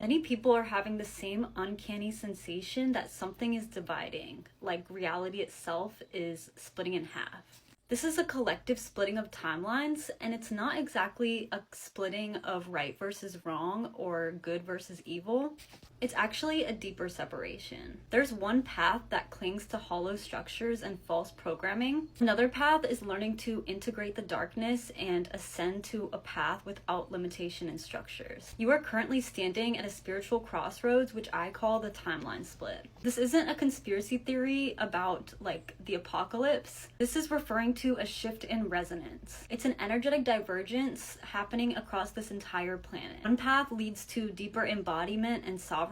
Many people are having the same uncanny sensation that something is dividing, like reality itself is splitting in half. This is a collective splitting of timelines, and it's not exactly a splitting of right versus wrong or good versus evil. It's actually a deeper separation. There's one path that clings to hollow structures and false programming. Another path is learning to integrate the darkness and ascend to a path without limitation and structures. You are currently standing at a spiritual crossroads, which I call the timeline split. This isn't a conspiracy theory about like the apocalypse. This is referring to a shift in resonance. It's an energetic divergence happening across this entire planet. One path leads to deeper embodiment and sovereignty.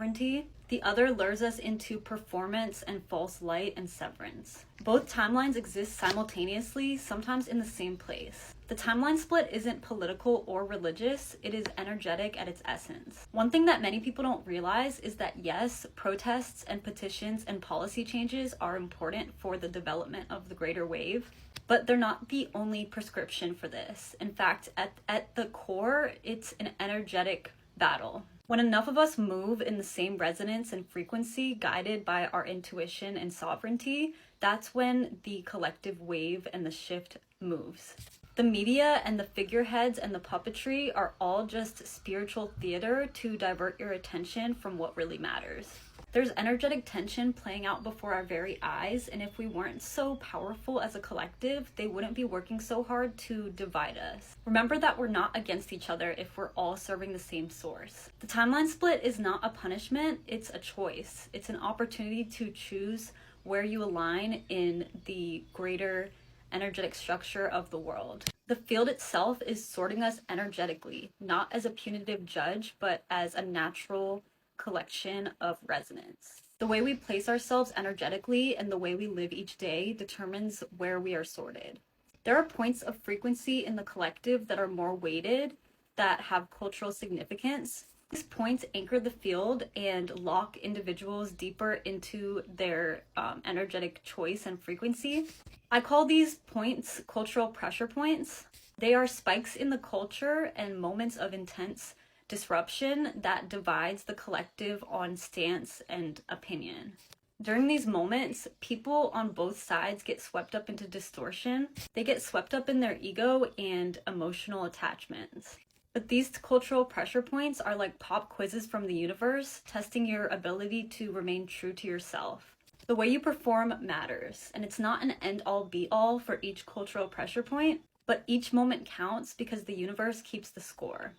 The other lures us into performance and false light and severance. Both timelines exist simultaneously, sometimes in the same place. The timeline split isn't political or religious, it is energetic at its essence. One thing that many people don't realize is that yes, protests and petitions and policy changes are important for the development of the greater wave, but they're not the only prescription for this. In fact, at the core, it's an energetic battle. When enough of us move in the same resonance and frequency, guided by our intuition and sovereignty, that's when the collective wave and the shift moves. The media and the figureheads and the puppetry are all just spiritual theater to divert your attention from what really matters. There's energetic tension playing out before our very eyes, and if we weren't so powerful as a collective, they wouldn't be working so hard to divide us. Remember that we're not against each other if we're all serving the same source. The timeline split is not a punishment, it's a choice. It's an opportunity to choose where you align in the greater energetic structure of the world. The field itself is sorting us energetically, not as a punitive judge, but as a natural collection of resonance. The way we place ourselves energetically and the way we live each day determines where we are sorted. There are points of frequency in the collective that are more weighted, that have cultural significance. These points anchor the field and lock individuals deeper into their energetic choice and frequency. I call these points cultural pressure points. They are spikes in the culture and moments of intense disruption that divides the collective on stance and opinion. During these moments, people on both sides get swept up into distortion. They get swept up in their ego and emotional attachments. But these cultural pressure points are like pop quizzes from the universe, testing your ability to remain true to yourself. The way you perform matters, and it's not an end-all be-all for each cultural pressure point, but each moment counts because the universe keeps the score.